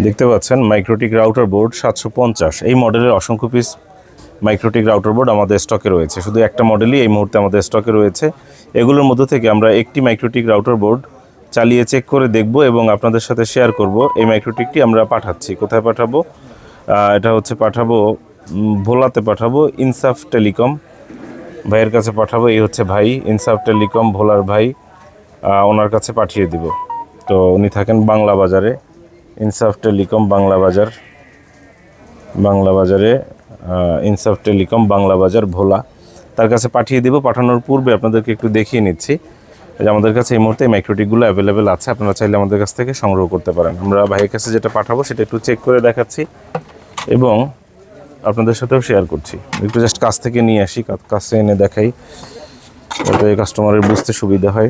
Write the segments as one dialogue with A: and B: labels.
A: দেখতে পাচ্ছেন MikroTik router board 750 এই মডেলের অসংখ্য পিস মাইক্রোটিক রাউটার বোর্ড আমাদের স্টকে রয়েছে। শুধু একটা মডেলই এই মুহূর্তে আমাদের স্টকে রয়েছে। এগুলোর মধ্যে থেকে আমরা একটি মাইক্রোটিক রাউটার বোর্ড চালিয়ে চেক করে দেখব এবং আপনাদের সাথে শেয়ার করব। এই মাইক্রোটিকটি আমরা পাঠাচ্ছি, কোথায় পাঠাবো? এটা হচ্ছে পাঠাবো ভোলাতে, পাঠাবো ইনসাফ টেলিকম ভাইয়ের কাছে পাঠাবো। এই হচ্ছে ভাই, ইনসাফ টেলিকম ভোলার ভাই, ওনার কাছে পাঠিয়ে দিব। তো উনি থাকেন বাংলা বাজারে, ইনসাফ টেলিকম বাংলা বাজারে ইনসাফ টেলিকম বাংলা বাজার ভোলা, তার কাছে পাঠিয়ে দিব। পাঠানোর পূর্বে আপনাদেরকে একটু দেখিয়ে নিচ্ছি যে আমাদের কাছে এই মুহূর্তে মাইক্রোটিকগুলো অ্যাভেলেবেল আছে। আপনারা চাইলে আমাদের কাছ থেকে সংগ্রহ করতে পারেন। আমরা ভাইয়ের কাছে যেটা পাঠাবো সেটা একটু চেক করে দেখাচ্ছি এবং আপনাদের সাথেও শেয়ার করছি। একটু জাস্ট কাছ থেকে নিয়ে আসি, কাছে এনে দেখাই, যাতে কাস্টমারের বুঝতে সুবিধা হয়।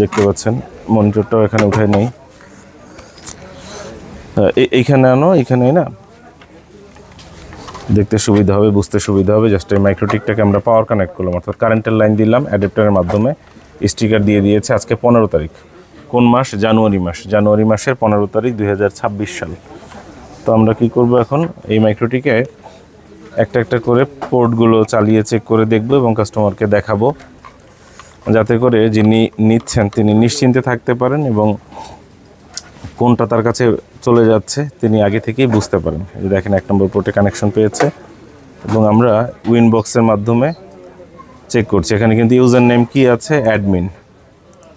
A: দেখতে পাচ্ছেন মনিটরটাও এখানে উঠাই নেই, এইখানে আনো, এইখানে না দেখতে সুবিধা হবে, বুঝতে সুবিধা হবে। জাস্ট এই মাইক্রোটিকটাকে আমরা পাওয়ার কানেক্ট করলাম, অর্থাৎ কারেন্টের লাইন দিলাম, অ্যাডাপ্টারের মাধ্যমে স্টিকার দিয়ে দিয়েছে। আজকে 15 তারিখ, কোন মাস? জানুয়ারি মাসের 15 তারিখ 2026 সাল। তো আমরা কি করব এখন? এই মাইক্রোটিকে একটা একটা করে পোর্টগুলো চালিয়ে চেক করে দেখব এবং কাস্টমারকে দেখাবো, যাতে করে যিনি নিচ্ছেন তিনি নিশ্চিন্তে থাকতে পারেন এবং কোনটা তার কাছে চলে যাচ্ছে তিনি আগে থেকেই বুঝতে পারেন। এই দেখেন 1 নম্বর পোর্টে কানেকশন পেয়েছে এবং আমরা উইনবক্সের মাধ্যমে চেক করছি। এখানে কিন্তু ইউজার নেম কি আছে? অ্যাডমিন।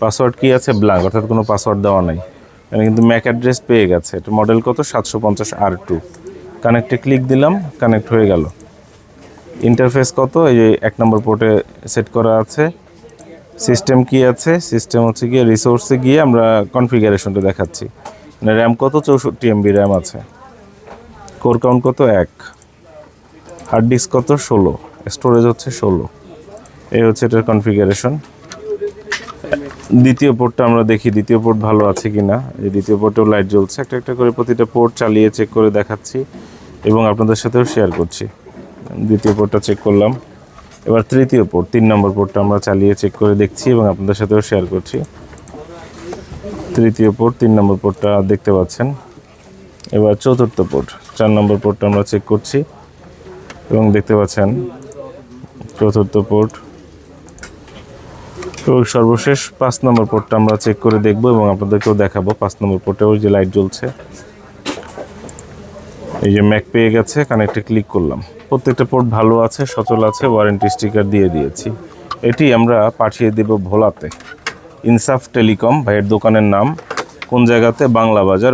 A: পাসওয়ার্ড কি আছে? ব্ল্যাঙ্ক, অর্থাৎ কোনো পাসওয়ার্ড দেওয়া নাই। এখানে কিন্তু ম্যাক অ্যাড্রেস পেয়ে গেছে। এটা মডেল কত? 750R2। কানেক্টে ক্লিক দিলাম, কানেক্ট হয়ে গেল। ইন্টারফেস কত? এই যে 1 নম্বর পোর্টে সেট করা আছে। সিস্টেম কি আছে? সিস্টেম হচ্ছে গিয়ে রিসোর্সে গিয়ে আমরা কনফিগারেশনটা দেখাচ্ছি। মানে র্যাম কত? 64 MB র্যাম আছে। কোর কাউন্ট কত? 1। হার্ড ডিস্ক কত? 16। স্টোরেজ হচ্ছে 16। এই হচ্ছে এটার কনফিগারেশন। দ্বিতীয় পোর্টটা আমরা দেখি, দ্বিতীয় পোর্ট ভালো আছে কিনা। এই দ্বিতীয় পোর্টেও লাইট জ্বলছে। একটা একটা করে প্রতিটা পোর্ট চালিয়ে চেক করে দেখাচ্ছি এবং আপনাদের সাথেও শেয়ার করছি। দ্বিতীয় পোর্টটা চেক করলাম। এবার তৃতীয় পোর্ট, 3 নম্বর পোর্টটা আমরা চালিয়ে চেক করে দেখছি এবং আপনাদের সাথেও শেয়ার করছি। তৃতীয় পোর্ট, 3 নম্বর পোর্টটা দেখতে পাচ্ছেন। এবার চতুর্থ পোর্ট, 4 নম্বর পোর্টটা আমরা চেক করছি এবং দেখতে পাচ্ছেন চতুর্থ পোর্ট। এবং সর্বশেষ 5 নম্বর পোর্টটা আমরা চেক করে দেখব এবং আপনাদেরকেও দেখাবো। 5 নম্বর পোর্টেও যে লাইট জ্বলছে, এই যে ম্যাক পেয়ে গেছে, কানেক্টে ক্লিক করলাম। প্রত্যেকটা পোর্ট ভালো আছে, সচল আছে, ওয়ারেন্টি স্টিকার দিয়ে দিয়েছি। এটি আমরা পাঠিয়ে দেব ভোলাতে, ইনসাফ টেলিকম ভাইয়ের দোকানের নাম। কোন জায়গাতে? বাংলা বাজার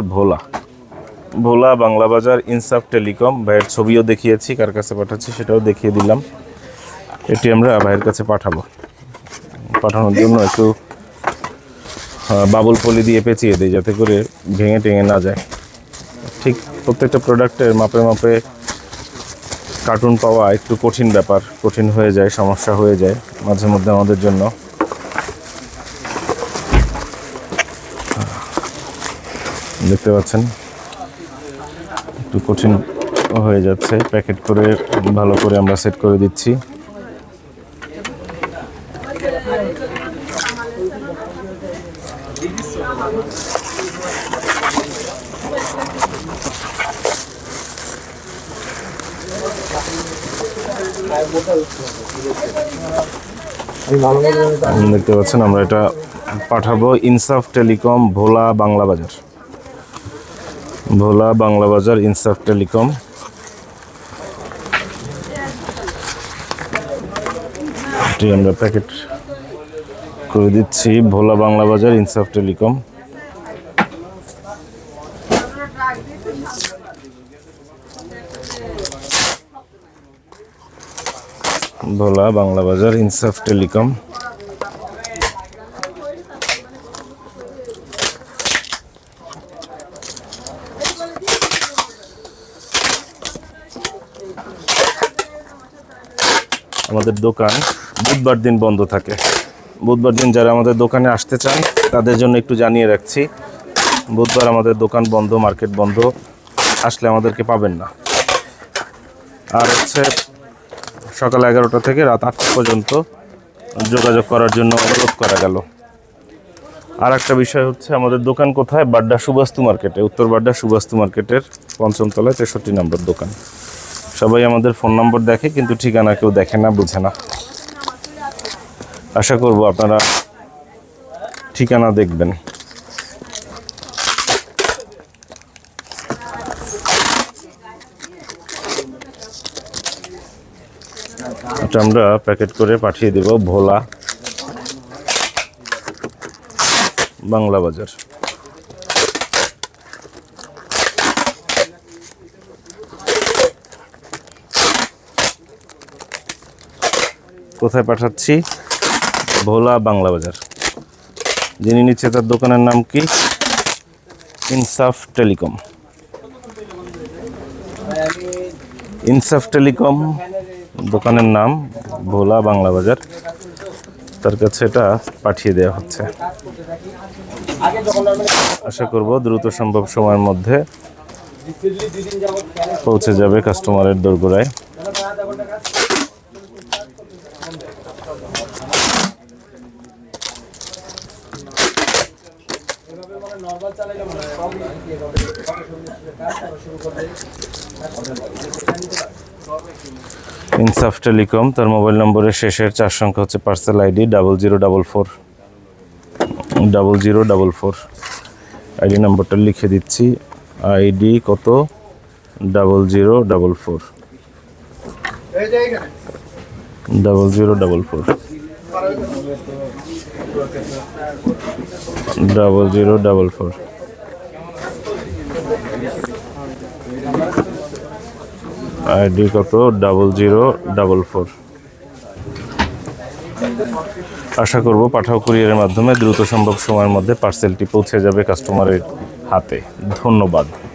A: ভোলা বাংলা বাজার ইনসাফ টেলিকম। ভাইয়ের ছবিও দেখিয়েছি, কার কাছে পাঠাচ্ছি সেটাও দেখিয়ে দিলাম। এটি আমরা ভাইয়ের কাছে পাঠাবো। পাঠানোর জন্য একটু বাবুল পলি দিয়ে পেঁচিয়ে দিই, যাতে করে ভেঙে টেঙে না যায়। ঠিক প্রত্যেকটা প্রোডাক্টের মাপে মাপে কার্টুন পাওয়া একটু কঠিন ব্যাপার, কঠিন হয়ে যায়, সমস্যা হয়ে যায় মাঝে মধ্যে আমাদের জন্য। দেখতে পাচ্ছেন একটু কঠিন হয়ে যাচ্ছে। প্যাকেট করে ভালো করে আমরা সেট করে দিচ্ছি। দেখতে পাচ্ছেন আমরা এটা পাঠাবো ইনসাফ টেলিকম ভোলা বাংলা বাজার ইনসাফ টেলিকম। এটি আমরা প্যাকেট করে দিচ্ছি, ভোলা বাংলা বাজার ইনসাফ টেলিকম। ভোলা বাংলা বাজার ইনসাফ টেলিকম। আমাদের দোকান বুধবার দিন বন্ধ থাকে। বুধবার দিন যারা আমাদের দোকানে আসতে চান তাদের জন্য একটু জানিয়ে রাখছি, বুধবার আমাদের দোকান বন্ধ, মার্কেট বন্ধ। আসলে আমাদেরকে পাবেন না। আর হচ্ছে সকাল 11টা থেকে রাত 8টা পর্যন্ত যোগাযোগ করার জন্য অনুরোধ করা গেল। আর একটা বিষয় হচ্ছে আমাদের দোকান কোথায়, বাড্ডা সুবাস্তু মার্কেটে, উত্তর বাড্ডা সুবাস্তু মার্কেটের ৫ম তলায় ৬৩ নম্বর দোকান। সবাই আমাদের ফোন নম্বর দেখে কিন্তু ঠিকানা কেউ দেখে না, বুঝে না। আশা করব আপনারা ঠিকানা দেখবেন। এটা আমরা প্যাকেট করে পাঠিয়ে দেব ভোলা, বাংলা বাজার। কোথায় পাঠাচ্ছি? ভোলা, বাংলা বাজার। যিনি নিচ্ছে তার দোকানের নাম কি? ইনসাফ টেলিকম। ইনসাফ টেলিকম দোকানের নাম, ভোলা, বাংলা বাজার। তার কাছে এটা পাঠিয়ে দেওয়া হচ্ছে। আশা করব দ্রুত সম্ভব সময়ের মধ্যে পৌঁছে যাবে কাস্টমারের দোরগোড়ায়। ইনসাফ টেলিকম, তার মোবাইল নম্বরের শেষের 4 সংখ্যা হচ্ছে পার্সেল আইডি 0044। আইডি নাম্বারটা লিখে দিচ্ছি। আইডি কত? 0044। 0044। আইডি কত? 0044। আশা করব পাঠাও কুরিয়ারের মাধ্যমে দ্রুত সম্ভব সময়ের মধ্যে পার্সেলটি পৌঁছে যাবে কাস্টমারের হাতে। ধন্যবাদ।